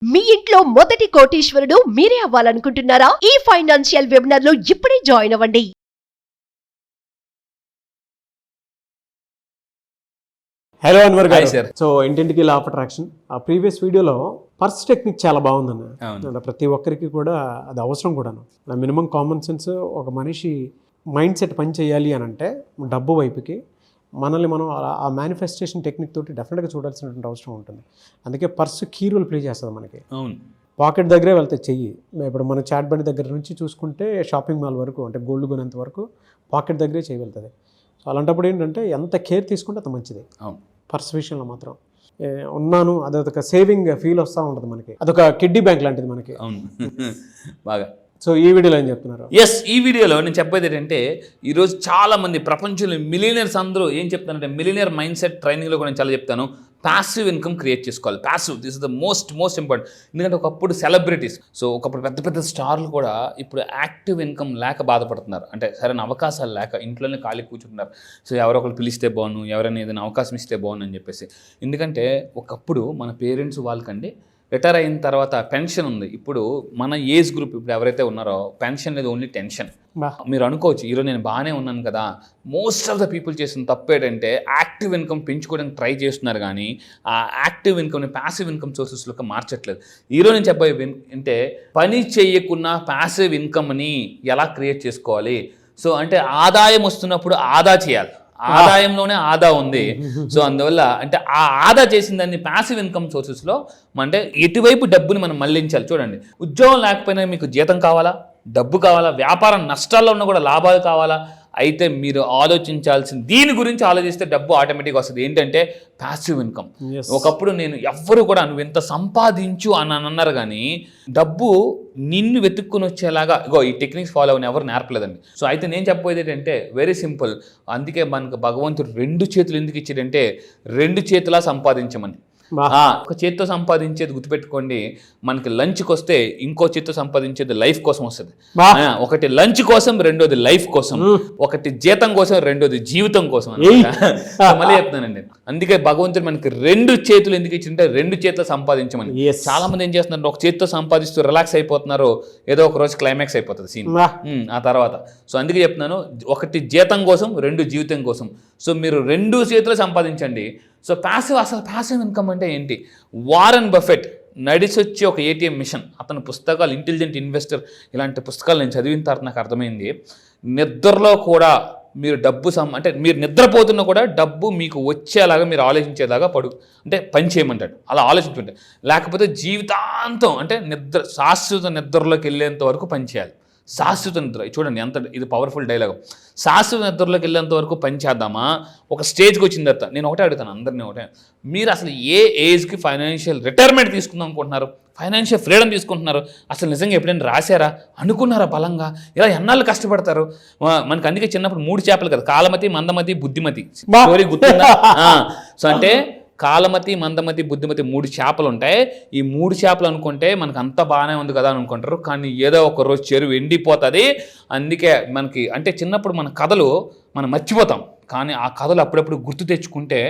మీ ఇంట్లో మొదటి కోటీశ్వరుడు మీరే అవ్వాలనుకుంటున్నారా? ఈ ఫైనాన్షియల్ వెబినార్ లో ఇప్పుడే జాయిన్ అవ్వండి. హలో అన్వర్ గారు. Hi, sir. సో ఇంటింటికి లా ఆఫ్ అట్రాక్షన్ ఆ ప్రీవియస్ వీడియోలో పర్స్ టెక్నిక్ చాలా బాగుందన్న. ప్రతి ఒక్కరికి కూడా అది అవసరం కూడాను. మినిమం కామన్ సెన్స్ ఒక మనిషి మైండ్ సెట్ పని చేయాలి అని అంటే డబ్బు వైపుకి మనల్ని మనం ఆ మేనిఫెస్టేషన్ టెక్నిక్ తోటి డెఫినెట్గా చూడాల్సినటువంటి అవసరం ఉంటుంది. అందుకే పర్సు కీ రోల్ ప్లే చేస్తుంది మనకి. అవును, పాకెట్ దగ్గరే వెళ్తే చెయ్యి. ఇప్పుడు మన చాట్ బండి దగ్గర నుంచి చూసుకుంటే షాపింగ్ మాల్ వరకు అంటే గోల్డ్ కొనేంత వరకు పాకెట్ దగ్గరే చేయగలుగుతుంది. సో అలాంటప్పుడు ఏంటంటే ఎంత కేర్ తీసుకుంటే అంత మంచిది. పర్స్ విషయంలో మాత్రం ఉన్నాను అదొక సేవింగ్ ఫీల్ వస్తూ ఉంటుంది మనకి. అదొక కిడ్నీ బ్యాంక్ లాంటిది మనకి. అవును బాగా. సో ఈ వీడియోలో ఏం చెప్తున్నారు? ఎస్, ఈ వీడియోలో నేను చెప్పేది ఏంటంటే ఈరోజు చాలామంది ప్రపంచంలో మిలియనర్స్ అందరూ ఏం చెప్తానంటే మిలియనర్ మైండ్ సెట్ ట్రైనింగ్లో కూడా నేను చాలా చెప్తాను, ప్యాసివ్ ఇన్కమ్ క్రియేట్ చేసుకోవాలి. Passive, this is the most important. ఎందుకంటే ఒకప్పుడు సెలబ్రిటీస్, సో ఒకప్పుడు పెద్ద పెద్ద స్టార్లు కూడా ఇప్పుడు యాక్టివ్ ఇన్కమ్ లేక బాధపడుతున్నారు. అంటే సరైన అవకాశాలు లేక ఇంట్లోనే ఖాళీ కూర్చుంటున్నారు. సో ఎవరో ఒకరు పిలిస్తే బాగును, ఎవరైనా ఏదైనా అవకాశం ఇస్తే బాగును అని చెప్పేసి. ఎందుకంటే ఒకప్పుడు మన పేరెంట్స్ వాళ్ళకండి రిటైర్ అయిన తర్వాత పెన్షన్ ఉంది. ఇప్పుడు మన ఏజ్ గ్రూప్ ఇప్పుడు ఎవరైతే ఉన్నారో పెన్షన్ అనేది ఓన్లీ టెన్షన్. మీరు అనుకోవచ్చు ఈరోజు నేను బాగానే ఉన్నాను కదా. మోస్ట్ ఆఫ్ ద పీపుల్ చేసిన తప్పు ఏంటంటే యాక్టివ్ ఇన్కమ్ పెంచుకోవడానికి ట్రై చేస్తున్నారు, కానీ ఆ యాక్టివ్ ఇన్కమ్ని ప్యాసివ్ ఇన్కమ్ సోర్సెస్లోకి మార్చట్లేదు. ఈరోజు నేను చెప్పే అంటే పని చేయకున్న ప్యాసివ్ ఇన్కమ్ని ఎలా క్రియేట్ చేసుకోవాలి. సో అంటే ఆదాయం వస్తున్నప్పుడు ఆదా చేయాలి. ఆదాయంలోనే ఆదా ఉంది. సో అందువల్ల అంటే ఆ ఆదా చేసిన దాన్ని ప్యాసివ్ ఇన్కమ్ సోర్సెస్లో అంటే ఎటువైపు డబ్బుని మనం మళ్లించాలి. చూడండి, ఉద్యోగం లేకపోయినా మీకు జీతం కావాలా, డబ్బు కావాలా, వ్యాపారం నష్టాల్లో ఉన్నా కూడా లాభాలు కావాలా, అయితే మీరు ఆలోచించాల్సింది దీని గురించి ఆలోచిస్తే డబ్బు ఆటోమేటిక్గా వస్తుంది. ఏంటంటే ప్యాసివ్ ఇన్కమ్. ఒకప్పుడు నేను ఎవ్వరు కూడా నువ్వు ఎంత సంపాదించు అని అన్నారు, కానీ డబ్బు నిన్ను వెతుక్కుని వచ్చేలాగా ఇగో ఈ టెక్నిక్స్ ఫాలో అవని ఎవరు నేర్పలేదండి. సో అయితే నేను చెప్పేది ఏంటంటే వెరీ సింపుల్. అందుకే మనకు భగవంతుడు 2 చేతులు ఎందుకు ఇచ్చాడంటే 2 చేతులా సంపాదించమని. ఒక చేత్తో సంపాదించేది గుర్తుపెట్టుకోండి, మనకి లంచ్కి వస్తే ఇంకో చేత్తో సంపాదించేది లైఫ్ కోసం వస్తుంది. ఒకటి లంచ్ కోసం, రెండోది లైఫ్ కోసం, ఒకటి జీతం కోసం, రెండోది జీవితం కోసం. మళ్ళీ చెప్తున్నానండి, అందుకే భగవంతుడు మనకి 2 చేతులు ఎందుకు ఇచ్చిందంటే 2 చేతులు సంపాదించమని. చాలా మంది ఏం చేస్తున్నారు, ఒక చేత్తో సంపాదిస్తూ రిలాక్స్ అయిపోతున్నారు, ఏదో ఒక రోజు క్లైమాక్స్ అయిపోతుంది సీన్ ఆ తర్వాత. సో అందుకే చెప్తున్నాను, ఒకటి జీతం కోసం, 2 జీవితం కోసం. సో మీరు 2 చేతులు సంపాదించండి. సో అసలు ప్యాసివ్ ఇన్కమ్ అంటే ఏంటి? వారన్ బఫెట్ నడిచొచ్చి ఒక ATM మిషన్, అతని పుస్తకాలు ఇంటెలిజెంట్ ఇన్వెస్టర్ ఇలాంటి పుస్తకాలు నేను చదివిన తర్వాత నాకు అర్థమైంది, నిద్రలో కూడా మీరు డబ్బు అంటే మీరు నిద్రపోతున్నా కూడా డబ్బు మీకు వచ్చేలాగా మీరు ఆలోచించేలాగా అంటే పని చేయమంటాడు. అలా ఆలోచించుంటే, లేకపోతే జీవితాంతం అంటే శాశ్వత నిద్రలోకి వెళ్ళేంత వరకు పని చేయాలి. శాశ్వత నిద్ర చూడండి ఎంత ఇది పవర్ఫుల్ డైలాగ్. శాశ్వత నిద్రలోకి వెళ్ళేంత వరకు పని చేద్దామా? ఒక స్టేజ్కి వచ్చిన తర్వాత నేను ఒకటే అడుగుతాను అందరినీ, ఒకటే, మీరు అసలు ఏ ఏజ్కి ఫైనాన్షియల్ రిటైర్మెంట్ తీసుకుందాం అనుకుంటున్నారు, ఫైనాన్షియల్ ఫ్రీడమ్ తీసుకుంటున్నారు? అసలు నిజంగా ఎప్పుడైనా రాశారా, అనుకున్నారా బలంగా? ఇలా ఎన్నాళ్ళు కష్టపడతారు? మనకు అందుకే చిన్నప్పుడు 3 చేపలు కదా, కాలమతి, మందమతి, బుద్ధిమతి. స్టోరీ గుర్తుందా? సో అంటే కాలమతి, మందమతి, బుద్ధిమతి 3 చేపలు ఉంటాయి. ఈ 3 చేపలు అనుకుంటే మనకు అంత బాగానే ఉంది కదా అని అనుకుంటారు, కానీ ఏదో ఒక రోజు చెరువు ఎండిపోతుంది. అందుకే మనకి అంటే చిన్నప్పుడు మన కథలు మనం మర్చిపోతాం, కానీ ఆ కథలు అప్పుడప్పుడు గుర్తు తెచ్చుకుంటే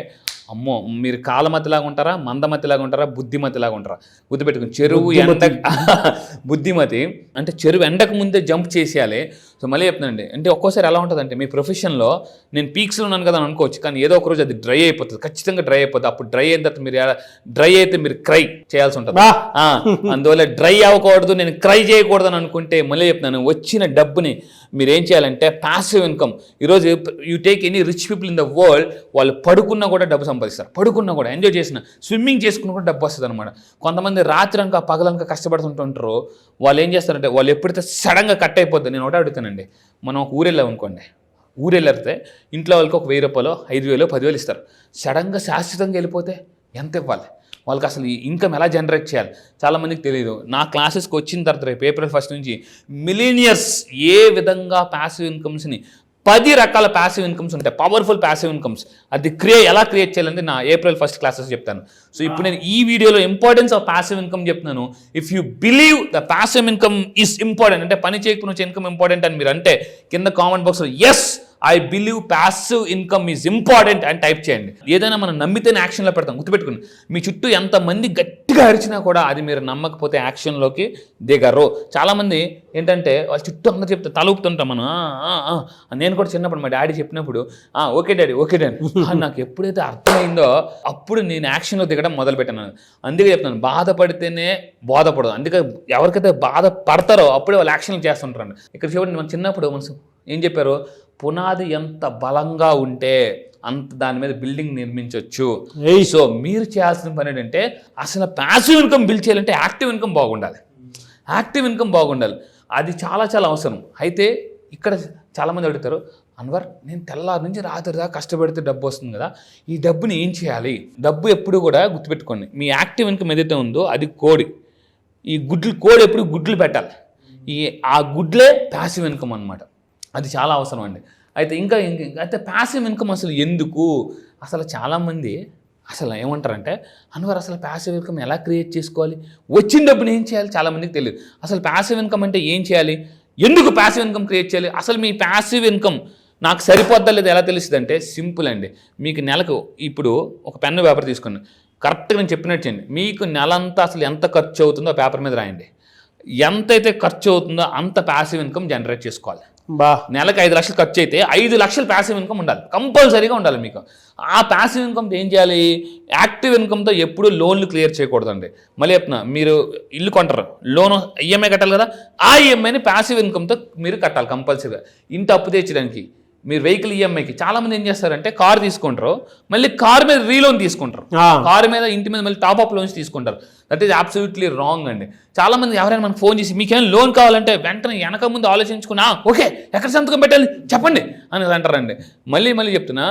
అమ్మో మీరు కాలమతిలాగా ఉంటారా, మందమతిలాగా ఉంటారా, బుద్ధిమతిలాగా ఉంటారా? గుర్తుపెట్టుకుని చెరువు బుద్ధిమతి అంటే చెరువు ఎండకు ముందే జంప్ చేసేయాలి. సో మళ్ళీ చెప్తానండి, అంటే ఒక్కోసారి ఎలా ఉంటుందంటే మీ ప్రొఫెషన్లో నేను పీక్స్లో ఉన్నాను కదా అని అనుకోవచ్చు, కానీ ఏదో ఒక రోజు అది డ్రై అయిపోతుంది, ఖచ్చితంగా డ్రై అయిపోతుంది. అప్పుడు డ్రై అయిన తర్వాత డ్రై అయితే మీరు క్రై చేయాల్సి ఉంటుంది. అందువల్ల డ్రై అవ్వకూడదు, నేను క్రై చేయకూడదు అని అనుకుంటే మళ్ళీ చెప్తున్నాను, వచ్చిన డబ్బుని మీరు ఏం చేయాలంటే ప్యాసివ్ ఇన్కమ్. ఈరోజు you take any rich people in the world, వాళ్ళు పడుకున్నా కూడా డబ్బు సంపాదిస్తారు, పడుకున్నా కూడా ఎంజాయ్ చేసిన, స్విమ్మింగ్ చేసుకున్నా కూడా డబ్బు వస్తుంది అనమాట. కొంతమంది రాత్రి అంకా పగలనక కష్టపడుతుంటుంటారు, వాళ్ళు ఏం చేస్తారంటే వాళ్ళు ఎప్పుడైతే సడన్గా కట్ అయిపోద్ది. నేను ఒకటే అడుగుతానండి, మనం ఒక ఊరు వెళ్ళాం అనుకోండి, ఊరు వెళ్ళితే ఇంట్లో వాళ్ళకి ఒక 1000 రూపాయలు, 5000, 10,000 ఇస్తారు. సడన్గా శాశ్వతంగా వెళ్ళిపోతే ఎంత ఇవ్వాలి? వాళ్ళకి అసలు ఈ ఇన్కమ్ ఎలా జనరేట్ చేయాలి చాలామందికి తెలియదు. నా క్లాసెస్కి వచ్చిన తర్వాత రేపు April 1 నుంచి మిలీనియర్స్ ఏ విధంగా ప్యాసివ్ ఇన్కమ్స్ని 10 రకాల ప్యాసివ్ ఇన్కమ్స్ ఉంటాయి, పవర్ఫుల్ ప్యాసివ్ ఇన్కమ్స్. అది ఎలా క్రియేట్ చేయాలంటే నా April 1 క్లాసెస్ చెప్తాను. సో ఇప్పుడు నేను ఈ వీడియోలో ఇంపార్టెన్స్ ఆఫ్ ప్యాసివ్ ఇన్కమ్ చెప్తున్నాను. If you believe the passive income is important, అంటే పని చేయకుండా వచ్చే ఇన్కమ్ ఇంపార్టెంట్ అని మీరు అంటే కింద కామెంట్ బాక్స్లో yes I believe passive income is important అని టైప్ చేయండి. ఏదైనా మనం నమ్మితేనే యాక్షన్లో పెడతాం. గుర్తుపెట్టుకోండి, మీ చుట్టూ ఎంతమంది గట్టిగా అరిచినా కూడా అది మీరు నమ్మకపోతే యాక్షన్లోకి దిగరు. చాలామంది ఏంటంటే వాళ్ళ చుట్టూ అందరూ చెప్తే తలూపుతుంటాం మనం. నేను కూడా చిన్నప్పుడు మా డాడీ చెప్పినప్పుడు ఓకే డాడీ నాకు ఎప్పుడైతే అర్థమైందో అప్పుడు నేను యాక్షన్లో దిగడం మొదలుపెట్టాను. అందుకే చెప్తాను, బాధపడితేనే బోధపడదు. అందుకే ఎవరికైతే బాధ పడతారో అప్పుడే వాళ్ళు యాక్షన్లు చేస్తుంటారండి. ఇక్కడ చూడండి, మన చిన్నప్పుడు మనసు ఏం చెప్పారు, పునాది ఎంత బలంగా ఉంటే అంత దాని మీద బిల్డింగ్ నిర్మించవచ్చు. సో మీరు చేయాల్సిన పని ఏంటంటే అసలు ప్యాసివ్ ఇన్కమ్ బిల్డ్ చేయాలంటే యాక్టివ్ ఇన్కమ్ బాగుండాలి. అది చాలా చాలా అవసరం. అయితే ఇక్కడ చాలామంది అడుగుతారు, అన్వర్ నేను తెల్లారి నుంచి రాత్రి దాకా కష్టపడితే డబ్బు వస్తుంది కదా, ఈ డబ్బుని ఏం చేయాలి? డబ్బు ఎప్పుడు కూడా గుర్తుపెట్టుకోండి, మీ యాక్టివ్ ఇన్కమ్ ఏదైతే ఉందో అది కోడి. ఈ కోడి ఎప్పుడు గుడ్లు పెట్టాలి. ఆ గుడ్లే ప్యాసివ్ ఇన్కమ్ అనమాట. అది చాలా అవసరం అండి. అయితే అయితే ప్యాసివ్ ఇన్కమ్ అసలు ఎందుకు? అసలు చాలామంది అసలు ఏమంటారంటే, అన్వర్ అసలు ప్యాసివ్ ఇన్కమ్ ఎలా క్రియేట్ చేసుకోవాలి, వచ్చిన డబ్బుని ఏం చేయాలి? చాలామందికి తెలియదు. అసలు ప్యాసివ్ ఇన్కమ్ అంటే ఏం చేయాలి, ఎందుకు ప్యాసివ్ ఇన్కమ్ క్రియేట్ చేయాలి, అసలు మీ ప్యాసివ్ ఇన్కమ్ నాకు సరిపోద్దా లేదా ఎలా తెలుస్తుంది అంటే సింపుల్ అండి. మీకు నెలకు ఇప్పుడు ఒక పెన్ను పేపర్ తీసుకుని కరెక్ట్గా నేను చెప్పినట్టు చేయండి. మీకు నెలంతా అసలు ఎంత ఖర్చు అవుతుందో పేపర్ మీద రాయండి. ఎంతైతే ఖర్చు అవుతుందో అంత ప్యాసివ్ ఇన్కమ్ జనరేట్ చేసుకోవాలి. నెలకు 5 లక్షలు ఖర్చు అయితే 5 లక్షలు ప్యాసివ్ ఇన్కమ్ ఉండాలి, కంపల్సరీగా ఉండాలి మీకు. ఆ ప్యాసివ్ ఇన్కమ్తో ఏం చేయాలి, యాక్టివ్ ఇన్కమ్తో ఎప్పుడు లోన్లు క్లియర్ చేయకూడదండి. మళ్ళీ చెప్తున్నా, మీరు ఇల్లు కొంటారు, లోన్ ఈఎంఐ కట్టాలి కదా, ఆ ఈఎంఐని ప్యాసివ్ ఇన్కమ్తో మీరు కట్టాలి కంపల్సరీగా. ఇంటి అప్పు తెచ్చడానికి మీరు వెహికల్ ఈఎంఐకి చాలామంది ఏం చేస్తారంటే కారు తీసుకుంటారు, మళ్ళీ కారు మీద రీలోన్ తీసుకుంటారు, కారు మీద ఇంటి మీద మళ్ళీ టాప్అప్ లోన్స్ తీసుకుంటారు. దట్ ఈస్ అబ్సల్యూట్లీ రాంగ్ అండి. చాలామంది ఎవరైనా మనకు ఫోన్ చేసి మీకేం లోన్ కావాలంటే వెంటనే వెనక ముందు ఆలోచించుకున్నా ఓకే ఎక్కడ సంతకం పెట్టాలి చెప్పండి అని అంటారండి. మళ్ళీ చెప్తున్నా,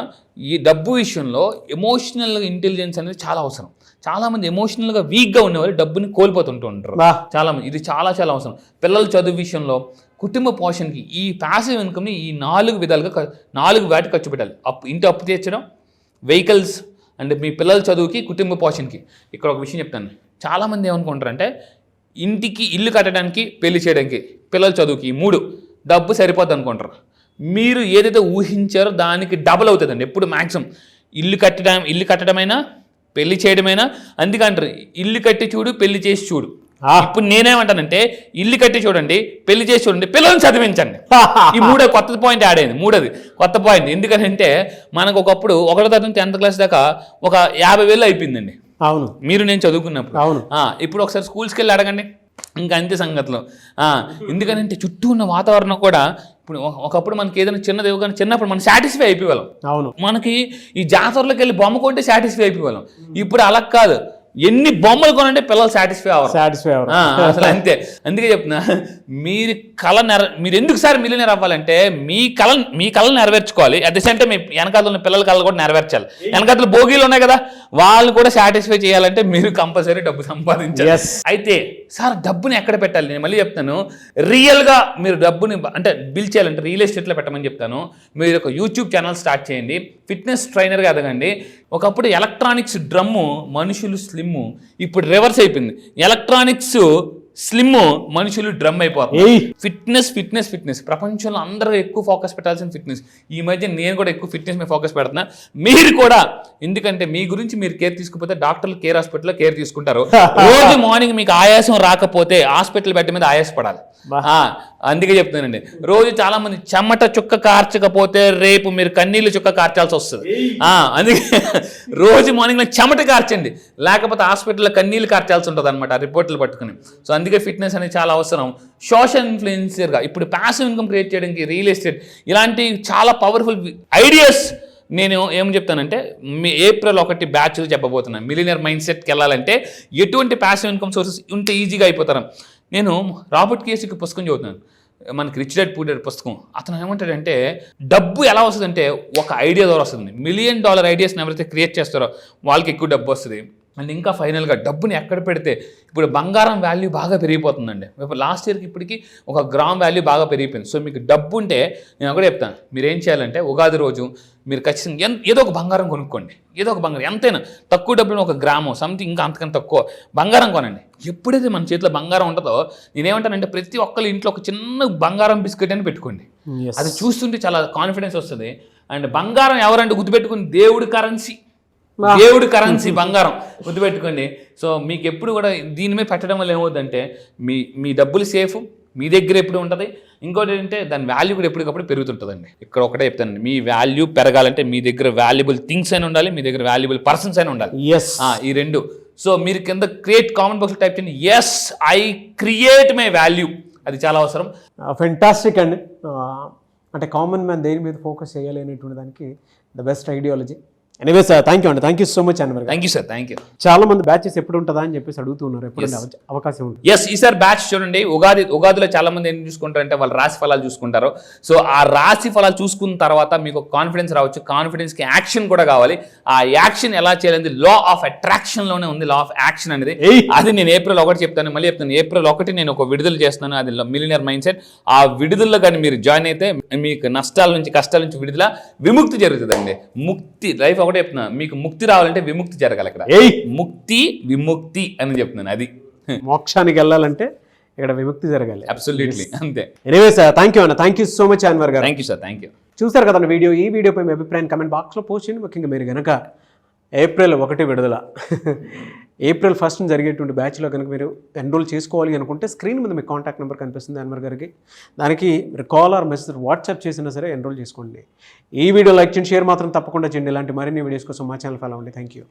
ఈ డబ్బు విషయంలో ఎమోషనల్ ఇంటెలిజెన్స్ అనేది చాలా అవసరం. చాలామంది ఎమోషనల్గా వీక్గా ఉండేవాళ్ళు డబ్బుని కోల్పోతుంటూ ఉంటారు చాలామంది. ఇది చాలా చాలా అవసరం. పిల్లల చదువు విషయంలో, కుటుంబ పోషణకి ఈ ప్యాసివ్ ఇన్కమ్ని ఈ 4 విధాలుగా 4 వాటికి ఖర్చు పెట్టాలి. ఇంటి అప్పు తీర్చడం, వెహికల్స్ అండ్ మీ పిల్లల చదువుకి, కుటుంబ పోషణకి. ఇక్కడ ఒక విషయం చెప్తాను, చాలామంది ఏమనుకుంటారంటే ఇంటికి, ఇల్లు కట్టడానికి, పెళ్లి చేయడానికి, పిల్లల చదువుకి ఈ 3 డబ్బు సరిపోద్ది అనుకుంటారు. మీరు ఏదైతే ఊహించారో దానికి డబుల్ అవుతుందండి ఎప్పుడు మ్యాక్సిమం. ఇల్లు కట్టడమైనా పెళ్లి చేయడమైనా. అందుకంటారు ఇల్లు కట్టి చూడు, పెళ్లి చేసి చూడు. ఇప్పుడు నేనేమంటానంటే ఇల్లు కట్టి చూడండి, పెళ్లి చేసి చూడండి, పిల్లల్ని చదివించండి. ఈ 3 కొత్త పాయింట్ యాడ్ అయింది. 3ది కొత్త పాయింట్. ఎందుకంటే మనకు ఒకప్పుడు 1వ తరగతి నుంచి 10th క్లాస్ దాకా ఒక 50,000 అయిపోయిందండి. అవును, మీరు నేను చదువుకున్నప్పుడు. అవును. ఇప్పుడు ఒకసారి స్కూల్స్కి వెళ్ళి అడగండి, ఇంకా అంతే సంగతులు. ఎందుకంటే చుట్టూ ఉన్న వాతావరణం కూడా ఇప్పుడు ఒకప్పుడు మనకి ఏదైనా చిన్నది కానీ చిన్నప్పుడు మనం సాటిస్ఫై అయిపోయేవాళ్ళం. అవును, మనకి ఈ జాతరలోకి వెళ్ళి బొమ్మ కొంటే సాటిస్ఫై అయిపోయేవాళ్ళం. ఇప్పుడు అలా కాదు, ఎన్ని బొమ్మలు కొనంటే పిల్లలు సాటిస్ఫై అవ్వరు అసలు, అంతే. అందుకే చెప్తున్నా, మీరు ఎందుకు సార్ మిలియనర్ అవ్వాలంటే మీ కళను నెరవేర్చుకోవాలి. అట్ ది సేమ్ టైం మీ వెనకాల ఉన్న పిల్లల కళలు కూడా నెరవేర్చాలి. వెనకాల భోగిలు ఉన్నాయి కదా, వాళ్ళు కూడా సాటిస్ఫై చేయాలంటే మీరు కంపల్సరీ డబ్బు సంపాదించాలి. అయితే సార్ డబ్బుని ఎక్కడ పెట్టాలి, నేను మళ్ళీ చెప్తాను. రియల్గా మీరు డబ్బుని అంటే బిల్డ్ చేయాలంటే రియల్ ఎస్టేట్లో పెట్టమని చెప్తాను. మీరు ఒక యూట్యూబ్ ఛానల్ స్టార్ట్ చేయండి, ఫిట్నెస్ ట్రైనర్గా ఎదగండి. ఒకప్పుడు ఎలక్ట్రానిక్స్ డ్రమ్ము, మనుషులు స్లిమ్, ఇప్పుడు రివర్స్ అయిపోయింది. ఎలక్ట్రానిక్స్ స్లిమ్, మనుషులు డ్రమ్ అయిపోతారు. ఫిట్నెస్ ప్రపంచంలో అందరూ ఎక్కువ ఫోకస్ పెట్టాల్సిన ఫిట్నెస్. ఈ మధ్య నేను కూడా ఎక్కువ ఫిట్నెస్ మీద ఫోకస్ పెడుతున్నా, మీరు కూడా. ఎందుకంటే మీ గురించి మీరు కేర్ తీసుకుపోతే డాక్టర్లు కేర్ హాస్పిటల్లో కేర్ తీసుకుంటారు. రోజు మార్నింగ్ మీకు ఆయాసం రాకపోతే హాస్పిటల్ బెడ్ మీద ఆయాసపడాలి. అందుకే చెప్తానండి, రోజు చాలా మంది చెమట చుక్క కార్చకపోతే రేపు మీరు కన్నీళ్ళు చుక్క కార్చాల్సి వస్తుంది. అందుకే రోజు మార్నింగ్ చెమట కార్చండి, లేకపోతే హాస్పిటల్లో కన్నీళ్ళు కార్చాల్సి ఉంటుంది అనమాట రిపోర్ట్లు పట్టుకుని. సో అందుకే ఫిట్నెస్ అనేది చాలా అవసరం. సోషల్ ఇన్ఫ్లుయెన్సర్గా ఇప్పుడు ప్యాసివ్ ఇన్కమ్ క్రియేట్ చేయడానికి రియల్ ఎస్టేట్ ఇలాంటి చాలా పవర్ఫుల్ ఐడియాస్ నేను ఏం చెప్తానంటే ఏప్రిల్ 1 బ్యాచ్లు చెప్పబోతున్నాను. మిలియనర్ మైండ్ సెట్కి వెళ్ళాలంటే ఎటువంటి ప్యాసివ్ ఇన్కమ్ సోర్సెస్ ఉంటే ఈజీగా అయిపోతారు. నేను రాబర్ట్ కియోసాకి పుస్తకం చదువుతున్నాను, మనకి రిచ్ డాడ్ పూర్ డాడ్ పుస్తకం. అతను ఏమంటాడంటే డబ్బు ఎలా వస్తుందంటే ఒక ఐడియా ద్వారా వస్తుంది. $1 మిలియన్ ఐడియాస్ని ఎవరైతే క్రియేట్ చేస్తారో వాళ్ళకి ఎక్కువ డబ్బు వస్తుంది. అండ్ ఇంకా ఫైనల్గా డబ్బుని ఎక్కడ పెడితే ఇప్పుడు బంగారం వాల్యూ బాగా పెరిగిపోతుందండి. ఇప్పుడు లాస్ట్ ఇయర్కి ఇప్పటికి 1 గ్రామ్ వాల్యూ బాగా పెరిగిపోయింది. సో మీకు డబ్బు ఉంటే నేను ఒకటే చెప్తాను, మీరు ఏం చేయాలంటే ఉగాది రోజు మీరు ఖచ్చితంగా ఏదో ఒక బంగారం కొనుక్కోండి. ఏదో ఒక బంగారం ఎంతైనా తక్కువ డబ్బులు 1 గ్రాము సంథింగ్ ఇంకా అంతకన్నా తక్కువ బంగారం కొనండి. ఎప్పుడైతే మన చేతిలో బంగారం ఉంటుందో నేనేమంటానంటే ప్రతి ఒక్కరి ఇంట్లో ఒక చిన్న బంగారం బిస్కెట్ అని పెట్టుకోండి. అది చూస్తుంటే చాలా కాన్ఫిడెన్స్ వస్తుంది. అండ్ బంగారం ఎవరంటే గుర్తుపెట్టుకుని దేవుడి కరెన్సీ బంగారం గుర్తుపెట్టుకోండి. సో మీకు ఎప్పుడు కూడా దీని మీద పెట్టడం వల్ల ఏమవుతుందంటే మీ డబ్బులు సేఫ్, మీ దగ్గర ఎప్పుడు ఉంటుంది. ఇంకోటి ఏంటంటే దాని వాల్యూ కూడా ఎప్పటికప్పుడు పెరుగుతుంటుందండి. ఇక్కడ ఒకటే చెప్తానండి, మీ వాల్యూ పెరగాలంటే మీ దగ్గర వాల్యుబుల్ థింగ్స్ అయినా ఉండాలి, మీ దగ్గర వాల్యుబుల్ పర్సన్స్ అయినా ఉండాలి. ఈ 2. సో మీరు కింద క్రియేట్ కామెంట్ బాక్స్లో టైప్ చేయండి, yes I create my value. అది చాలా అవసరం. ఫెంటాస్టిక్ అండి. అంటే కామన్ మ్యాన్ దేని మీద ఫోకస్ చేయాలి అనేటువంటి దానికి the best ideology. Anyway sir, thank you అండి. Thank you so much Anwar. Thank you sir, thank you. చాలా మంది బ్యాచెస్ ఎప్పుడు ఉంటుందా అని చెప్పేసి అడుగుతున్నారు. ఎప్పుడు అవకాశం ఉంటుంది? ఎస్, ఈసారి బ్యాచ్ చూడండి. ఉగాదిలో చాలా మంది ఏం చూసుకుంటారంటే వాళ్ళ రాశి ఫలాలు చూసుకుంటారు. సో ఆ రాశి ఫలాలు చూసుకున్న తర్వాత మీకు కాన్ఫిడెన్స్ రావచ్చు. కాన్ఫిడెన్స్కి యాక్షన్ కూడా కావాలి. ఆ యాక్షన్ ఎలా చేయాలి? లా ఆఫ్ అట్రాక్షన్లోనే ఉంది లా ఆఫ్ యాక్షన్ అనేది. అది నేను ఏప్రిల్ 1 చెప్తాను, మళ్ళీ చెప్తాను. ఏప్రిల్ 1 నేను ఒక విడుదల చేస్తున్నాను, అది మిలియనర్ మైండ్ సెట్. ఆ విడుదలలో కానీ మీరు జాయిన్ అయితే మీకు నష్టాల నుంచి కష్టాల నుంచి విడుదల, విముక్తి జరుగుతుందండి. ముక్తి లైఫ్ ఒకటే చెప్తున్నా, మీకు ముక్తి రావాలంటే విముక్తి జరగాలి. ఇక్కడ ముక్తి విముక్తి అని చెప్తున్నాను. అది మోక్షానికి వెళ్ళాలంటే ఇక్కడ విముక్తి జరగాలి. అబ్సల్యూట్లీ అంతే. ఎనీవే సార్, థ్యాంక్ యూ అన్న. Thank you so much Anwar గారు. Thank you sir, thank you. చూసారు కదా వీడియో. ఈ వీడియోపై మీ అభిప్రాయం కమెంట్ బాక్స్లో పోస్ట్ చేయండి. ముఖ్యంగా మీరు కనుక ఏప్రిల్ 1 విడుదల, ఏప్రిల్ 1 జరిగేటువంటి బ్యాచ్లో కనుక మీరు ఎన్రోల్ చేసుకోవాలి అనుకుంటే స్క్రీన్ మీద మీ కాంటాక్ట్ నెంబర్ కనిపిస్తుంది అన్వర్ గారికి. దానికి మీరు కాల్ ఆర్ మెసేజ్ వాట్సాప్ చేసినా సరే ఎన్రోల్ చేసుకోండి. ఈ వీడియో లైక్ చేయండి, షేర్ మాత్రం తప్పకుండా చేయండి. ఇలాంటి మరిన్ని వీడియోస్ కోసం మా ఛానల్ ఫాలో అవ్వండి. Thank you.